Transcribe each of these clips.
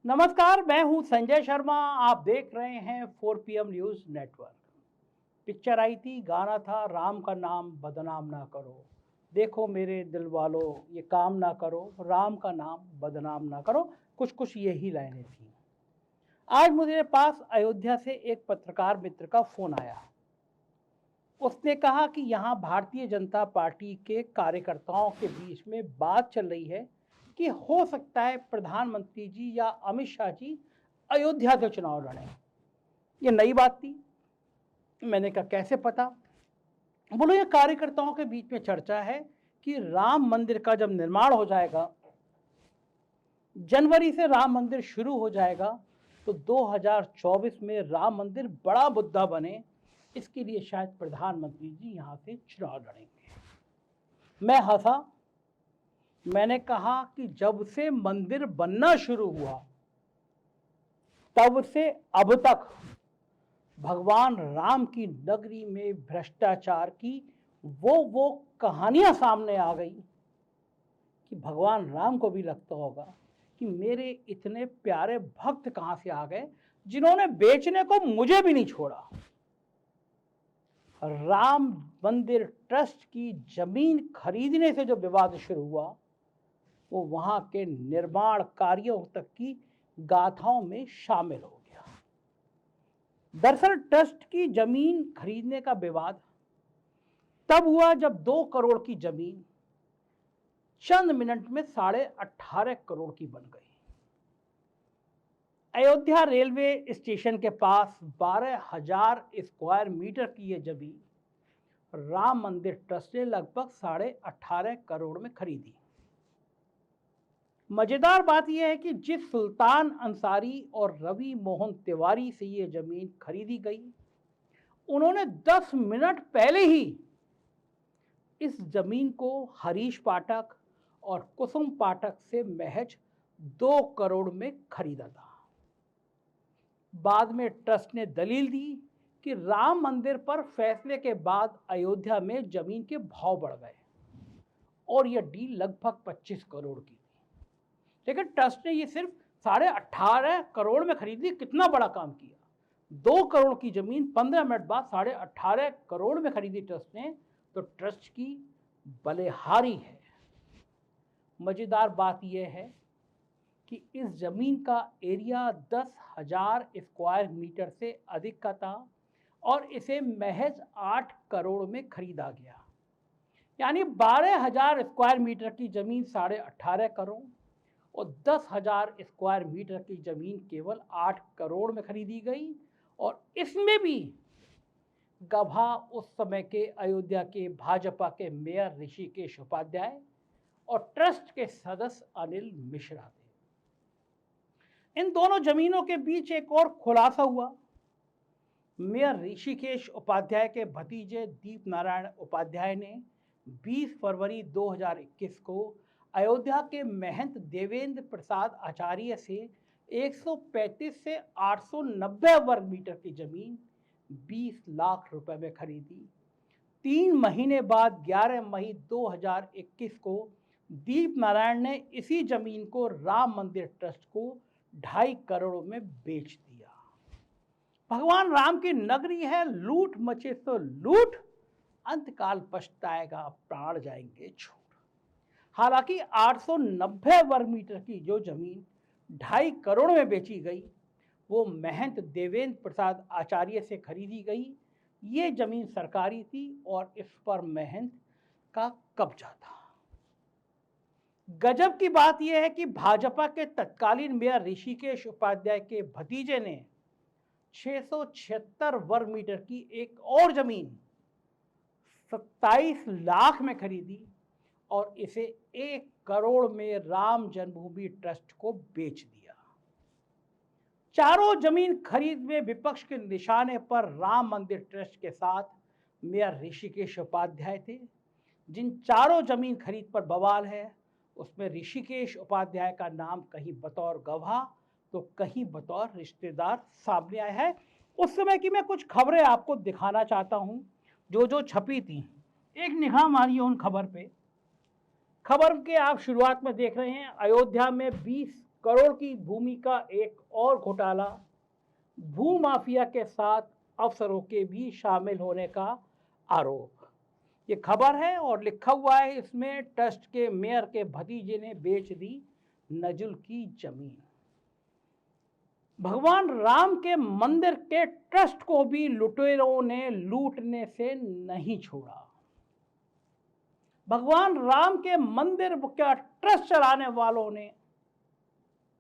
नमस्कार, मैं हूं संजय शर्मा। आप देख रहे हैं 4 PM न्यूज़ नेटवर्क। पिक्चर आई थी, गाना था, राम का नाम बदनाम ना करो। देखो मेरे दिल वालों, ये काम ना करो, राम का नाम बदनाम ना करो। कुछ कुछ यही लाइनें थी। आज मुझे पास अयोध्या से एक पत्रकार मित्र का फोन आया। उसने कहा कि यहाँ भारतीय जनता पार्टी के कार्यकर्ताओं के बीच में बात चल रही है कि हो सकता है प्रधानमंत्री जी या अमित शाह जी अयोध्या से चुनाव लड़ें। ये नई बात थी। मैंने कहा कैसे पता? बोलो ये कार्यकर्ताओं के बीच में चर्चा है कि राम मंदिर का जब निर्माण हो जाएगा, जनवरी से राम मंदिर शुरू हो जाएगा, तो 2024 में राम मंदिर बड़ा मुद्दा बने, इसके लिए शायद प्रधानमंत्री जी यहाँ से चुनाव लड़ेंगे। मैं हंसा। मैंने कहा कि जब से मंदिर बनना शुरू हुआ तब से अब तक भगवान राम की नगरी में भ्रष्टाचार की वो कहानियां सामने आ गई कि भगवान राम को भी लगता होगा कि मेरे इतने प्यारे भक्त कहां से आ गए जिन्होंने बेचने को मुझे भी नहीं छोड़ा। राम मंदिर ट्रस्ट की जमीन खरीदने से जो विवाद शुरू हुआ वो वहां के निर्माण कार्यों तक की गाथाओं में शामिल हो गया। दरअसल ट्रस्ट की जमीन खरीदने का विवाद तब हुआ जब 2 करोड़ की जमीन चंद मिनट में 18.5 करोड़ की बन गई। अयोध्या रेलवे स्टेशन के पास 12,000 स्क्वायर मीटर की यह जमीन राम मंदिर ट्रस्ट ने लगभग 18.5 करोड़ में खरीदी। मजेदार बात यह है कि जिस सुल्तान अंसारी और रवि मोहन तिवारी से ये जमीन खरीदी गई, उन्होंने 10 मिनट पहले ही इस जमीन को हरीश पाठक और कुसुम पाठक से महज 2 करोड़ में खरीदा था। बाद में ट्रस्ट ने दलील दी कि राम मंदिर पर फैसले के बाद अयोध्या में जमीन के भाव बढ़ गए और यह डील लगभग 25 करोड़ की थी। लेकिन ट्रस्ट ने ये सिर्फ 18.5 करोड़ में खरीदी। कितना बड़ा काम किया! 2 करोड़ की जमीन 15 मिनट बाद 18.5 करोड़ में खरीदी ट्रस्ट ने, तो ट्रस्ट की बलिहारी है। मजेदार बात यह है कि इस जमीन का एरिया 10,000 स्क्वायर मीटर से अधिक का था और इसे महज 8 करोड़ में खरीदा गया। यानी 12,000 स्क्वायर मीटर की जमीन 18.5 करोड़ और 10,000 स्क्वायर मीटर की जमीन केवल 8 करोड़ में खरीदी गई। और इसमें भी गवाह उस समय के अयोध्या के भाजपा के मेयर ऋषिकेश उपाध्याय और ट्रस्ट के सदस्य अनिल मिश्रा थे। इन दोनों जमीनों के बीच एक और खुलासा हुआ। मेयर ऋषिकेश उपाध्याय के भतीजे दीप नारायण उपाध्याय ने 20 फरवरी 2021 को अयोध्या के महंत देवेंद्र प्रसाद आचार्य से 135 से 890 वर्ग मीटर की जमीन 20 लाख रुपए में खरीदी। 3 महीने बाद 11 मई 2021 को दीप नारायण ने इसी जमीन को राम मंदिर ट्रस्ट को 2.5 करोड़ में बेच दिया। भगवान राम की नगरी है, लूट मचे तो लूट, अंतकाल पछताएगा, प्राण जाएंगे छूट। हालांकि 890 वर्ग मीटर की जो जमीन 2.5 करोड़ में बेची गई वो महंत देवेंद्र प्रसाद आचार्य से खरीदी गई। ये जमीन सरकारी थी और इस पर महंत का कब्जा था। गजब की बात यह है कि भाजपा के तत्कालीन मेयर ऋषिकेश उपाध्याय के भतीजे ने 676 वर्ग मीटर की एक और जमीन 27 लाख में खरीदी और इसे 1 करोड़ में राम जन्मभूमि ट्रस्ट को बेच दिया। चारों जमीन खरीद में विपक्ष के निशाने पर राम मंदिर ट्रस्ट के साथ मेयर ऋषिकेश उपाध्याय थे। जिन चारों जमीन खरीद पर बवाल है उसमें ऋषिकेश उपाध्याय का नाम कहीं बतौर गवाह तो कहीं बतौर रिश्तेदार सामने आया है। उस समय की मैं कुछ खबरें आपको दिखाना चाहता हूं जो छपी थी। एक निगाह मारिए उन खबर पे। खबर के आप शुरुआत में देख रहे हैं, अयोध्या में 20 करोड़ की भूमि का एक और घोटाला, भूमाफिया के साथ अफसरों के भी शामिल होने का आरोप। ये खबर है और लिखा हुआ है इसमें, ट्रस्ट के मेयर के भतीजे ने बेच दी नजुल की जमीन। भगवान राम के मंदिर के ट्रस्ट को भी लुटेरों ने लूटने से नहीं छोड़ा। भगवान राम के मंदिर का ट्रस्ट चलाने वालों ने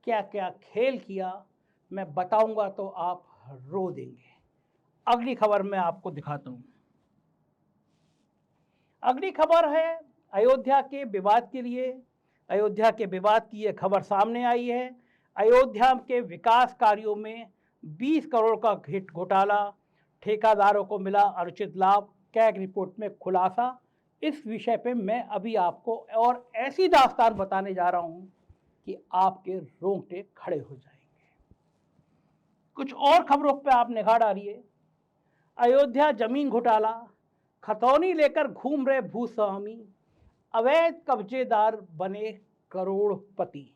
क्या क्या खेल किया, मैं बताऊंगा तो आप रो देंगे। अगली खबर मैं आपको दिखाता हूं। अगली खबर है अयोध्या के विवाद के लिए। अयोध्या के विवाद की यह खबर सामने आई है। अयोध्या के विकास कार्यों में 20 करोड़ का घोटाला, ठेकेदारों को मिला अनुचित लाभ, कैग रिपोर्ट में खुलासा। इस विषय पे मैं अभी आपको और ऐसी दास्तान बताने जा रहा हूं कि आपके रोंगटे खड़े हो जाएंगे। कुछ और खबरों पे आप निगाह डालिए। अयोध्या जमीन घोटाला, खतौनी लेकर घूम रहे भूस्वामी, अवैध कब्जेदार बने करोड़पति।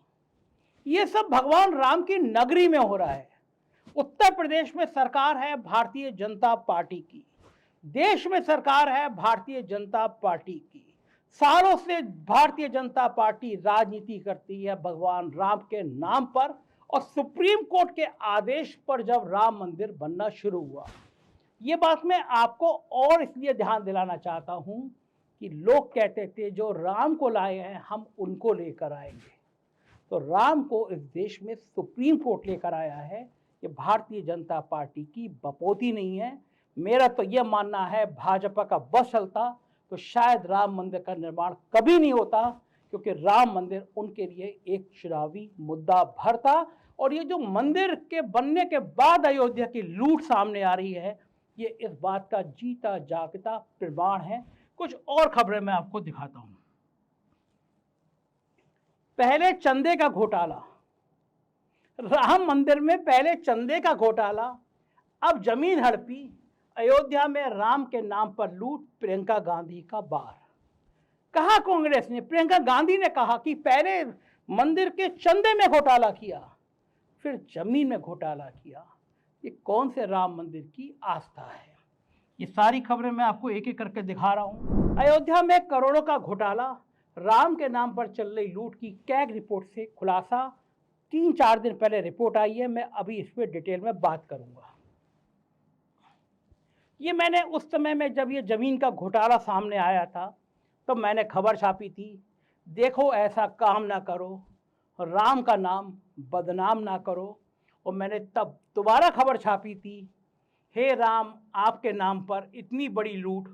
ये सब भगवान राम की नगरी में हो रहा है। उत्तर प्रदेश में सरकार है भारतीय जनता पार्टी की, देश में सरकार है भारतीय जनता पार्टी की। सालों से भारतीय जनता पार्टी राजनीति करती है भगवान राम के नाम पर, और सुप्रीम कोर्ट के आदेश पर जब राम मंदिर बनना शुरू हुआ। ये बात मैं आपको और इसलिए ध्यान दिलाना चाहता हूं कि लोग कहते थे जो राम को लाए हैं हम उनको लेकर आएंगे, तो राम को इस देश में सुप्रीम कोर्ट लेकर आया है। ये भारतीय जनता पार्टी की बपोती नहीं है। मेरा तो ये मानना है भाजपा का बस चलता तो शायद राम मंदिर का निर्माण कभी नहीं होता, क्योंकि राम मंदिर उनके लिए एक चुनावी मुद्दा भर था। और ये जो मंदिर के बनने के बाद अयोध्या की लूट सामने आ रही है, ये इस बात का जीता जागता प्रमाण है। कुछ और खबरें मैं आपको दिखाता हूं। पहले चंदे का घोटाला, राम मंदिर में पहले चंदे का घोटाला, अब जमीन हड़पी, अयोध्या में राम के नाम पर लूट, प्रियंका गांधी का बार। कहा कांग्रेस ने, प्रियंका गांधी ने कहा कि पहले मंदिर के चंदे में घोटाला किया, फिर जमीन में घोटाला किया। ये कौन से राम मंदिर की आस्था है? ये सारी खबरें मैं आपको एक एक करके दिखा रहा हूं। अयोध्या में करोड़ों का घोटाला, राम के नाम पर चल रही लूट की कैग रिपोर्ट से खुलासा। 3-4 दिन पहले रिपोर्ट आई है, मैं अभी इस पर डिटेल में बात करूंगा। ये मैंने उस समय में जब ये जमीन का घोटाला सामने आया था तो मैंने खबर छापी थी, देखो ऐसा काम ना करो, राम का नाम बदनाम ना करो। और मैंने तब दोबारा खबर छापी थी, हे राम आपके नाम पर इतनी बड़ी लूट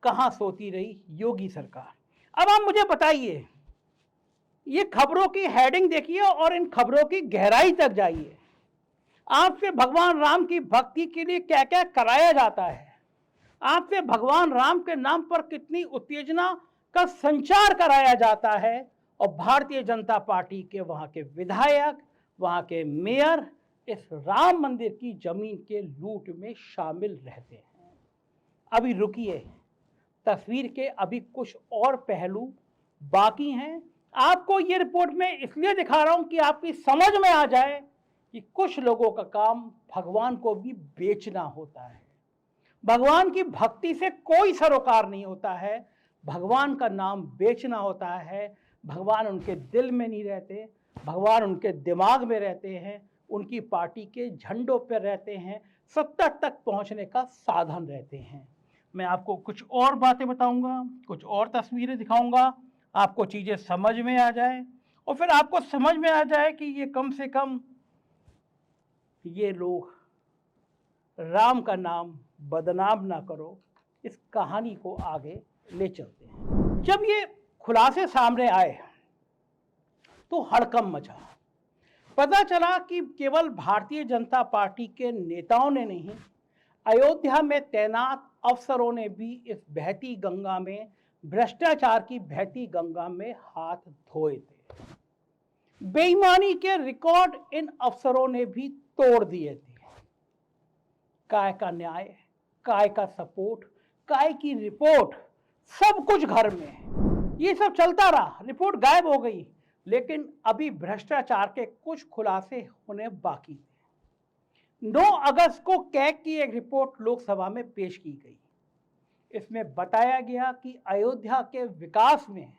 कहाँ सोती रही योगी सरकार। अब आप मुझे बताइए, ये खबरों की हेडिंग देखिए और इन खबरों की गहराई तक जाइए। आपसे भगवान राम की भक्ति के लिए क्या क्या कराया जाता है, आपसे भगवान राम के नाम पर कितनी उत्तेजना का संचार कराया जाता है, और भारतीय जनता पार्टी के वहां के विधायक, वहां के मेयर इस राम मंदिर की जमीन के लूट में शामिल रहते हैं। अभी रुकिए, तस्वीर के अभी कुछ और पहलू बाकी हैं। आपको ये रिपोर्ट में इसलिए दिखा रहा हूं कि आपकी समझ में आ जाए कि कुछ लोगों का काम भगवान को भी बेचना होता है। भगवान की भक्ति से कोई सरोकार नहीं होता है, भगवान का नाम बेचना होता है। भगवान उनके दिल में नहीं रहते, भगवान उनके दिमाग में रहते हैं, उनकी पार्टी के झंडों पर रहते हैं, सत्ता तक पहुंचने का साधन रहते हैं। मैं आपको कुछ और बातें बताऊंगा, कुछ और तस्वीरें दिखाऊंगा, आपको चीज़ें समझ में आ जाए, और फिर आपको समझ में आ जाए कि ये कम से कम ये लोग राम का नाम बदनाम ना करो। इस कहानी को आगे ले चलते हैं। जब ये खुलासे सामने आए तो हड़कंप मचा। पता चला कि केवल भारतीय जनता पार्टी के नेताओं ने नहीं, अयोध्या में तैनात अफसरों ने भी इस बहती गंगा में, भ्रष्टाचार की बहती गंगा में हाथ धोए थे। बेईमानी के रिकॉर्ड इन अफसरों ने भी तोड़ दिए थे। काय का न्याय, काय का सपोर्ट, काय की रिपोर्ट, सब कुछ घर में। ये सब चलता रहा, रिपोर्ट गायब हो गई, लेकिन अभी भ्रष्टाचार के कुछ खुलासे होने बाकी थे। 9 अगस्त को कैग की एक रिपोर्ट लोकसभा में पेश की गई। इसमें बताया गया कि अयोध्या के विकास में,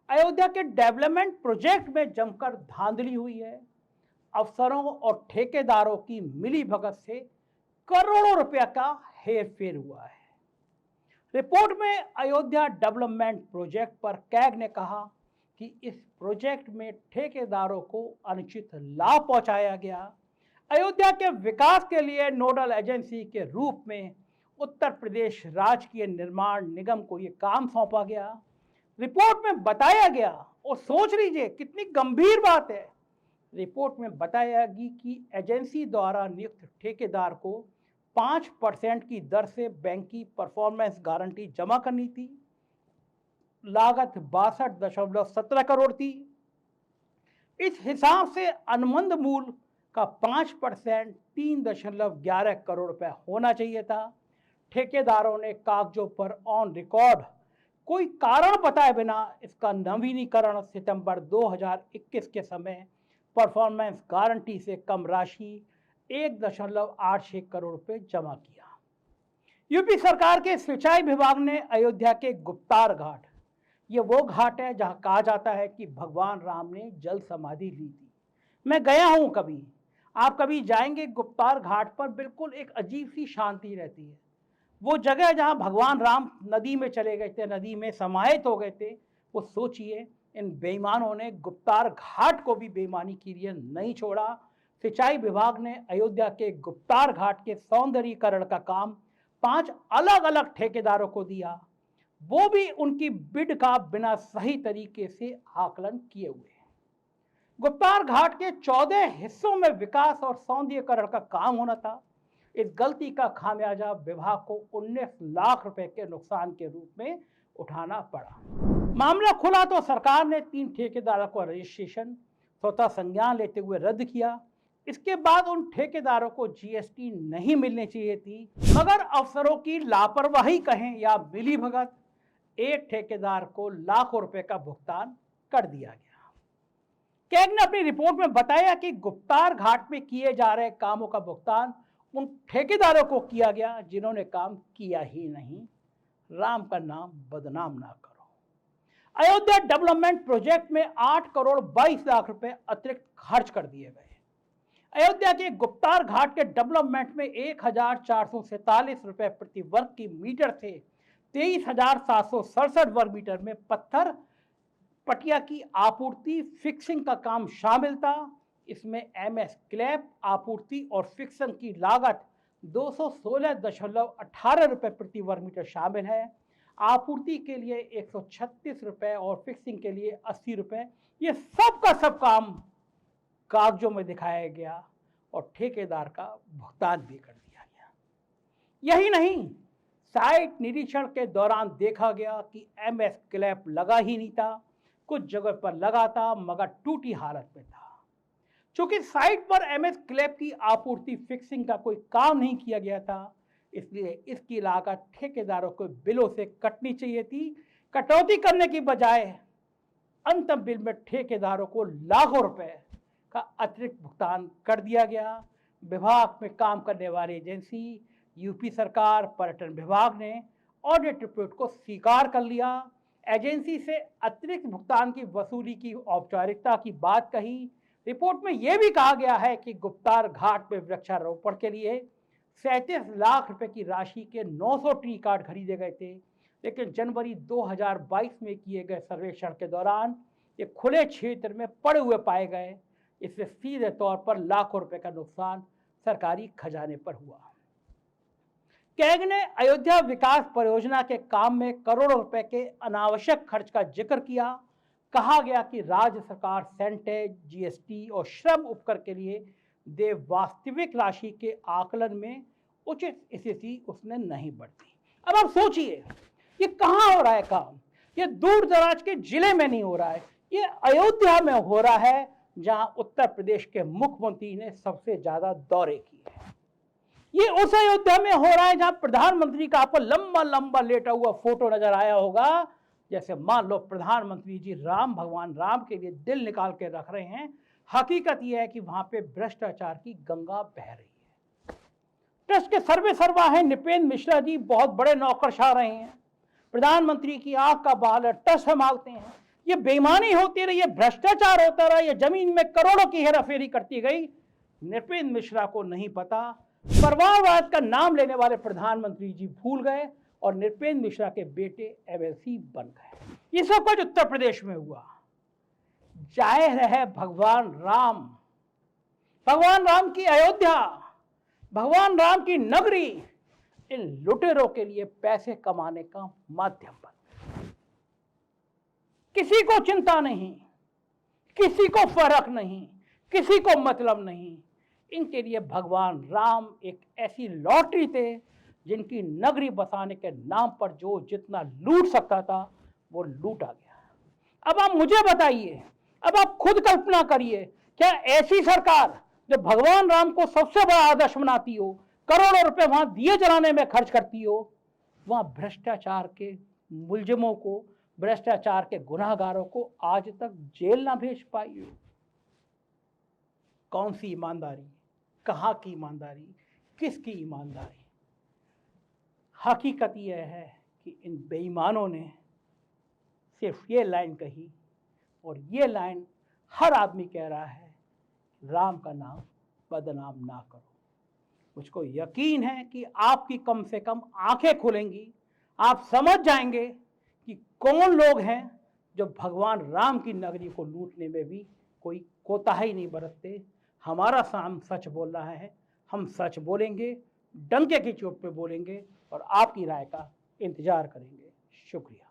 अयोध्या के डेवलपमेंट प्रोजेक्ट में जमकर धांधली हुई है। अफसरों और ठेकेदारों की मिलीभगत से करोड़ों रुपया का हेरफेर हुआ है। रिपोर्ट में अयोध्या डेवलपमेंट प्रोजेक्ट पर कैग ने कहा कि इस प्रोजेक्ट में ठेकेदारों को अनुचित लाभ पहुंचाया गया। अयोध्या के विकास के लिए नोडल एजेंसी के रूप में उत्तर प्रदेश राजकीय निर्माण निगम को यह काम सौंपा गया। रिपोर्ट में बताया गया, और सोच लीजिए कितनी गंभीर बात है, रिपोर्ट में बताया गया कि एजेंसी द्वारा नियुक्त ठेकेदार को 5% की दर से बैंक की परफॉर्मेंस गारंटी जमा करनी थी। लागत 62.17 करोड़ थी। इस हिसाब से अनुबंध मूल्य का 5% 3.11 करोड़ रुपए होना चाहिए था। ठेकेदारों ने कागजों पर ऑन रिकॉर्ड कोई कारण बताए बिना इसका नवीनीकरण सितंबर 2021 के समय परफॉर्मेंस गारंटी से कम राशि 1.86 करोड़ रुपए जमा किया। यूपी सरकार के सिंचाई विभाग ने अयोध्या के गुप्तार घाट, ये वो घाट है जहां कहा जाता है कि भगवान राम ने जल समाधि ली थी। मैं गया हूं कभी, आप कभी जाएंगे गुप्तार घाट पर, बिल्कुल एक अजीब सी शांति रहती है। वो जगह जहां भगवान राम नदी में चले गए थे, नदी में समाहित हो गए थे, वो सोचिए इन बेईमानों ने गुप्तार घाट को भी बेईमानी के लिए नहीं छोड़ा। सिंचाई विभाग ने अयोध्या के गुप्तार घाट के सौंदर्यीकरण का काम 5 अलग अलग ठेकेदारों को दिया, वो भी उनकी बिड का बिना सही तरीके से आकलन किए हुए। गुप्तार घाट के 14 हिस्सों में विकास और सौंदर्यीकरण का काम होना था। इस गलती का खामियाजा विभाग को 19 लाख रुपए के नुकसान के रूप में उठाना पड़ा। मामला खुला तो सरकार ने 3 ठेकेदारों का रजिस्ट्रेशन स्वतः संज्ञान लेते हुए रद्द किया। इसके बाद उन ठेकेदारों को जीएसटी नहीं मिलनी चाहिए थी, मगर अफसरों की लापरवाही कहें या मिलीभगत, एक ठेकेदार को लाखों रुपए का भुगतान कर दिया गया। कैग ने अपनी रिपोर्ट में बताया कि गुप्तार घाट में किए जा रहे कामों का भुगतान उन ठेकेदारों को किया गया जिन्होंने काम किया ही नहीं। राम का नाम बदनाम ना करो। अयोध्या डेवलपमेंट प्रोजेक्ट में 8 करोड़ 22 लाख रुपए अतिरिक्त खर्च कर दिए गए। अयोध्या के गुप्तार घाट के डेवलपमेंट में 1447 रुपए प्रति वर्ग की मीटर से 23,767 वर्ग मीटर में पत्थर पटिया की आपूर्ति फिक्सिंग का काम शामिल था। इसमें एमएस क्लैप आपूर्ति और फिक्सिंग की लागत 216.18 रुपए प्रति वर्ग मीटर शामिल है। आपूर्ति के लिए 136 रुपए और फिक्सिंग के लिए 80 रुपए। ये सब का सब काम कागजों में दिखाया गया और ठेकेदार का भुगतान भी कर दिया गया। यही नहीं, साइट निरीक्षण के दौरान देखा गया कि एमएस क्लैप लगा ही नहीं था, कुछ जगह पर लगा था मगर टूटी हालत में था। चूंकि साइट पर एमएस क्लैप की आपूर्ति फिक्सिंग का कोई काम नहीं किया गया था, इसलिए इसकी लागत ठेकेदारों को बिलों से कटनी चाहिए थी। कटौती करने की बजाय अंतिम बिल में ठेकेदारों को लाखों रुपए का अतिरिक्त भुगतान कर दिया गया। विभाग में काम करने वाली एजेंसी यूपी सरकार पर्यटन विभाग ने ऑडिट रिपोर्ट को स्वीकार कर लिया। एजेंसी से अतिरिक्त भुगतान की वसूली की औपचारिकता की बात कही। रिपोर्ट में यह भी कहा गया है कि गुप्तार घाट में वृक्षारोपण के लिए 37 लाख रुपए की राशि के 900 ट्री कार्ड खरीदे गए थे, लेकिन जनवरी 2022 में किए गए सर्वेक्षण के दौरान ये खुले क्षेत्र में पड़े हुए पाए गए। इससे सीधे तौर पर लाखों रुपए का नुकसान सरकारी खजाने पर हुआ। कैग ने अयोध्या विकास परियोजना के काम में करोड़ों रुपए के अनावश्यक खर्च का जिक्र किया। कहा गया कि राज्य सरकार सेंटेज, जीएसटी और श्रम उपकर के लिए दे वास्तविक राशि के आकलन में उचित स्थिति उसने नहीं बरती। अब आप सोचिए, ये कहाँ हो रहा है काम? ये दूर दराज के जिले में नहीं हो रहा है, ये अयोध्या में हो रहा है, जहां उत्तर प्रदेश के मुख्यमंत्री ने सबसे ज्यादा दौरे किए हैं। ये उस अयोध्या में हो रहा है जहां प्रधानमंत्री का आपको लंबा लंबा लेटा हुआ फोटो नजर आया होगा, जैसे मान लो प्रधानमंत्री जी भगवान राम के लिए दिल निकाल के रख रहे हैं, हकीकत यह है कि वहां पे भ्रष्टाचार की गंगा बह रही है। ट्रस्ट के सर्वे सर्वा हैं नृपेंद्र मिश्रा जी, बहुत बड़े नौकरशाह रहे हैं, प्रधानमंत्री की आंख का बाल है, ट्रस्ट संभालते हैं। ये बेईमानी होती रही, ये भ्रष्टाचार होता रहा, ये जमीन में करोड़ों की हेराफेरी करती गई। नृपेंद्र मिश्रा को नहीं पता, परिवारवाद का नाम लेने वाले प्रधानमंत्री जी भूल गए और नृपेंद्र मिश्रा के बेटे एमएलसी बन गए। ये सब कुछ उत्तर प्रदेश में हुआ। जाहिर है भगवान राम की अयोध्या, भगवान राम की नगरी इन लुटेरों के लिए पैसे कमाने का माध्यम बन गया। किसी को चिंता नहीं, किसी को फर्क नहीं, किसी को मतलब नहीं। इनके लिए भगवान राम एक ऐसी लॉटरी थे जिनकी नगरी बसाने के नाम पर जो जितना लूट सकता था वो लूटा गया। अब आप मुझे बताइए, अब आप खुद कल्पना करिए, क्या ऐसी सरकार जो भगवान राम को सबसे बड़ा आदर्श बनाती हो, करोड़ों रुपए वहां दिए जलाने में खर्च करती हो, वहां भ्रष्टाचार के मुलजिमों को, भ्रष्टाचार के गुनाहगारों को आज तक जेल ना भेज पाई हो? कौन सी ईमानदारी, कहां की ईमानदारी, किसकी ईमानदारी? हकीकत यह है कि इन बेईमानों ने सिर्फ ये लाइन कही, और ये लाइन हर आदमी कह रहा है, राम का नाम बदनाम ना करो। मुझको यकीन है कि आपकी कम से कम आंखें खुलेंगी, आप समझ जाएंगे कि कौन लोग हैं जो भगवान राम की नगरी को लूटने में भी कोई कोताही नहीं बरतते। हमारा साम सच बोल रहा है, हम सच बोलेंगे, डंके की चोट पे बोलेंगे और आपकी राय का इंतजार करेंगे। शुक्रिया।